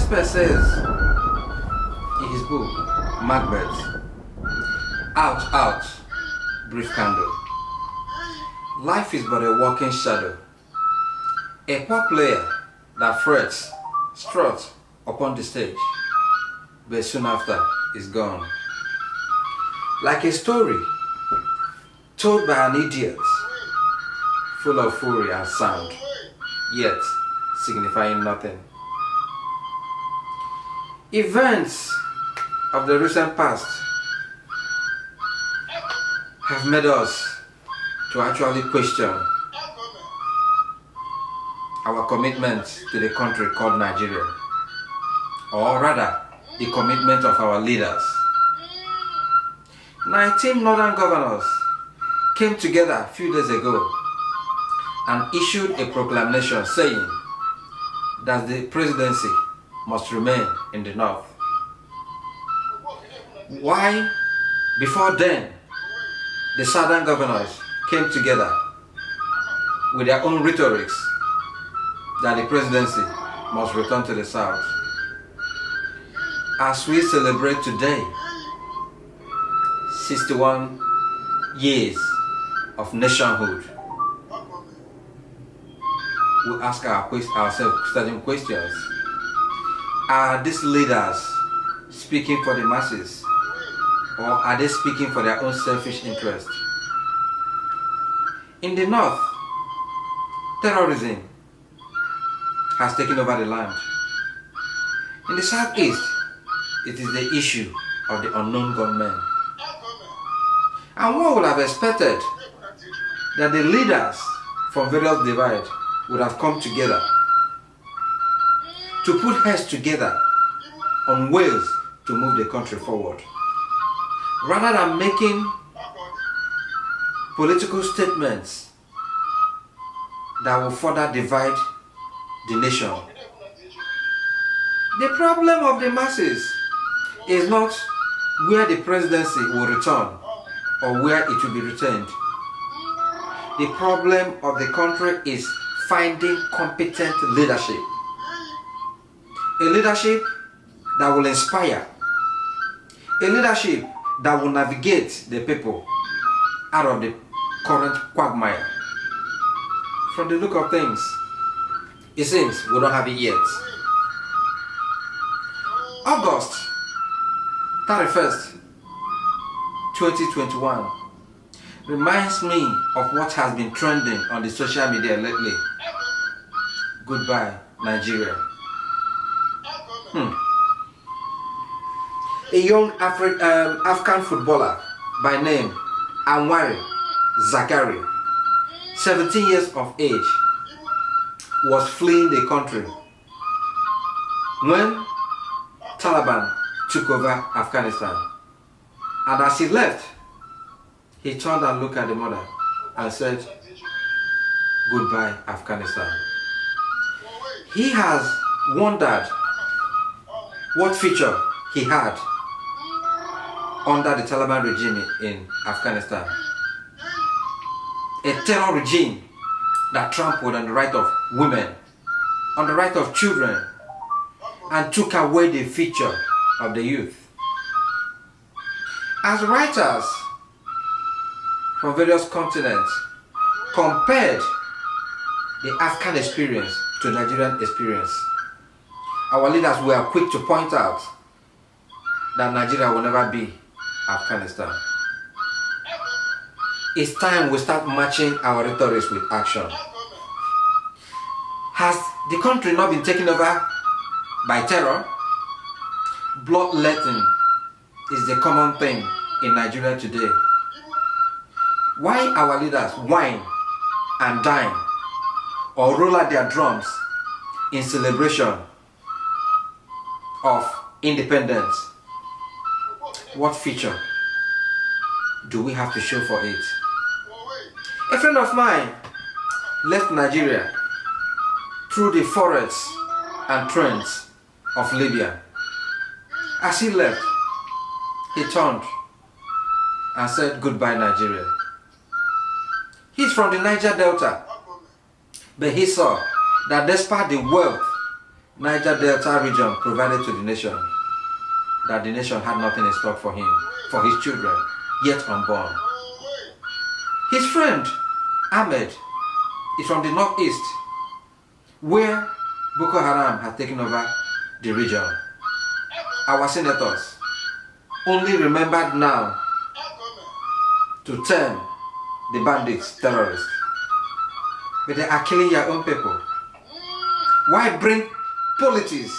Shakespeare says in his book, Macbeth, out, out, brief candle. Life is but a walking shadow. A poor player that frets, struts upon the stage, but soon after is gone. Like a story told by an idiot, full of fury and sound, yet signifying nothing. Events of the recent past have made us to actually question our commitment to the country called Nigeria, or rather, the commitment of our leaders. 19 northern governors came together a few days ago and issued a proclamation saying that the presidency must remain in the north. Why, before then, the southern governors came together with their own rhetorics that the presidency must return to the south. As we celebrate today, 61 years of nationhood, we ask ourselves certain questions. Are these leaders speaking for the masses, or are they speaking for their own selfish interest? In the north, terrorism has taken over the land. In the southeast, it is the issue of the unknown gunmen. And one would have expected that the leaders from various divides would have come together to put heads together on ways to move the country forward, rather than making political statements that will further divide the nation. The problem of the masses is not where the presidency will return or where it will be retained. The problem of the country is finding competent leadership. A leadership that will inspire. A leadership that will navigate the people out of the current quagmire. From the look of things, it seems we don't have it yet. August 31st, 2021 reminds me of what has been trending on the social media lately. Goodbye, Nigeria. A young Afghan footballer by name Anwar Zakari, 17 years of age, was fleeing the country when Taliban took over Afghanistan. And as he left, he turned and looked at the mother and said, "Goodbye, Afghanistan." He has wondered what future he had under the Taliban regime in Afghanistan. A terror regime that trampled on the right of women, on the right of children, and took away the future of the youth. As writers from various continents compared the Afghan experience to Nigerian experience, our leaders were quick to point out that Nigeria will never be Afghanistan. It's time we start matching our rhetoric with action. Has the country not been taken over by terror? Bloodletting is the common thing in Nigeria today. Why our leaders whine and dine or roll out their drums in celebration of independence? What future do we have to show for it? A friend of mine left Nigeria through the forests and trends of Libya. As he left, he turned and said, "Goodbye, Nigeria." He's from the Niger Delta, but he saw that despite the wealth Niger Delta region provided to the nation that the nation had nothing in stock for him, for his children, yet unborn. His friend, Ahmed, is from the northeast, where Boko Haram has taken over the region. Our senators only remembered now to term the bandits terrorists. But they are killing your own people. Why bring politics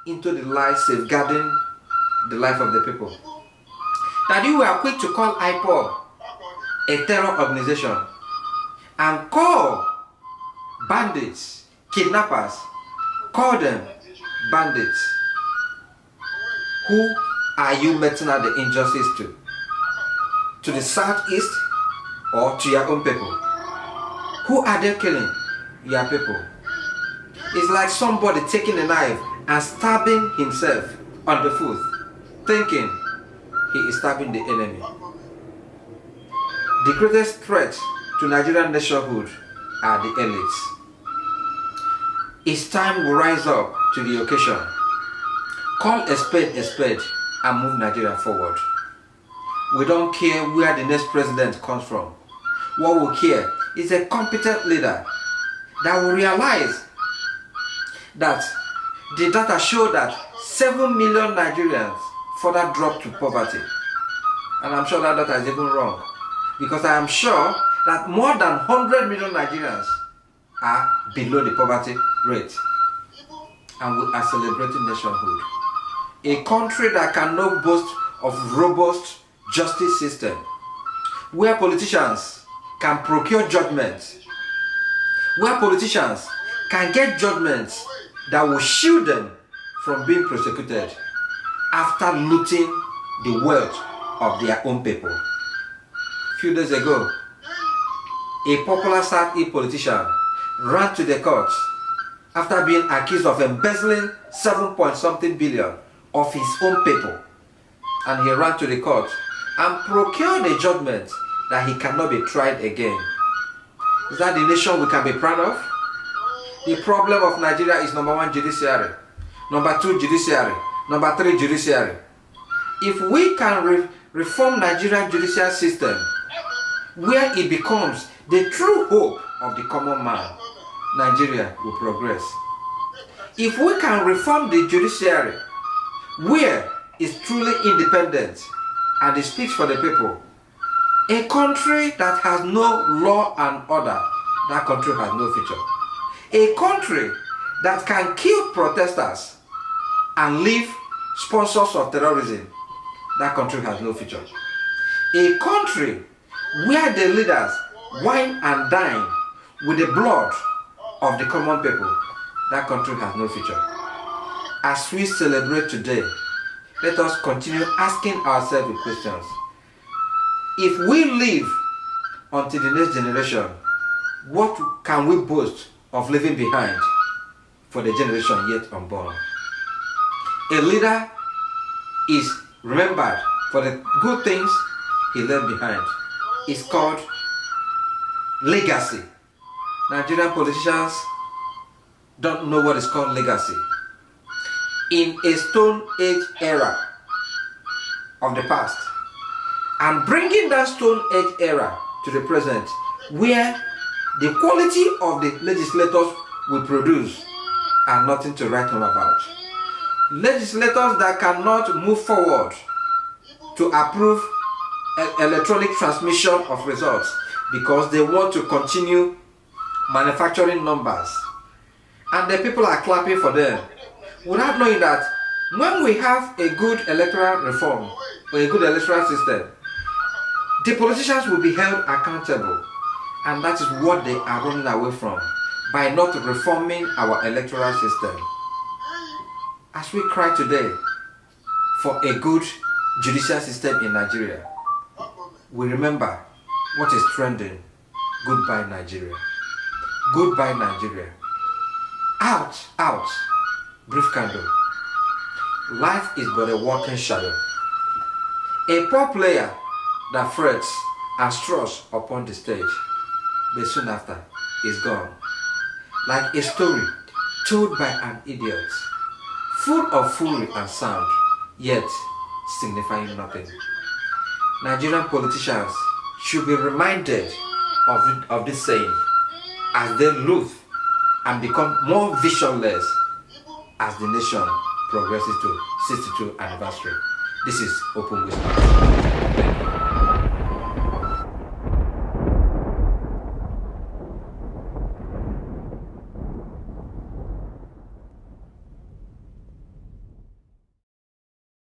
into the life safeguarding the life of the people? That you were quick to call IPOB a terror organization and call bandits, kidnappers, call them bandits. Who are you meting out the injustice to? To the southeast or to your own people? Who are they killing? Your people. It's like somebody taking a knife and stabbing himself on the foot, thinking he is stabbing the enemy. The greatest threat to Nigerian nationhood are the elites. It's time we rise up to the occasion. Call a spade and move Nigeria forward. We don't care where the next president comes from. What we care is a competent leader that will realize that the data show that 7 million Nigerians further dropped to poverty. And I'm sure that data is even wrong, because I am sure that more than 100 million Nigerians are below the poverty rate. And we are celebrating nationhood. A country that cannot boast of robust justice system, where politicians can procure judgments, where politicians can get judgments that will shield them from being prosecuted after looting the wealth of their own people. A few days ago, a popular Southeast politician ran to the courts after being accused of embezzling 7-point-something billion of his own people. And he ran to the court and procured a judgment that he cannot be tried again. Is that the nation we can be proud of? The problem of Nigeria is number 1, judiciary. Number 2, judiciary. Number 3, judiciary. If we can reform Nigerian judicial system, where it becomes the true hope of the common man, Nigeria will progress. If we can reform the judiciary, where it's truly independent and it speaks for the people, a country that has no law and order, that country has no future. A country that can kill protesters and leave sponsors of terrorism, that country has no future. A country where the leaders wine and dine with the blood of the common people, that country has no future. As we celebrate today, let us continue asking ourselves the questions. If we live until the next generation, what can we boast of leaving behind for the generation yet unborn? A leader is remembered for the good things he left behind. It's called legacy. Nigerian politicians don't know what is called legacy. In a Stone Age era of the past, and bringing that Stone Age era to the present, where the quality of the legislators we produce are nothing to write home about. Legislators that cannot move forward to approve electronic transmission of results because they want to continue manufacturing numbers, and the people are clapping for them without knowing that when we have a good electoral reform or a good electoral system, the politicians will be held accountable. And that is what they are running away from by not reforming our electoral system. As we cry today for a good judicial system in Nigeria, we remember what is trending. Goodbye Nigeria. Goodbye Nigeria. Out, out. Brief candle. Life is but a walking shadow. A poor player that frets and struts upon the stage, but soon after is gone. Like a story told by an idiot, full of foolery and sound, yet signifying nothing. Nigerian politicians should be reminded of this saying as they loathe and become more visionless as the nation progresses to 62th anniversary. This is Open Whisper.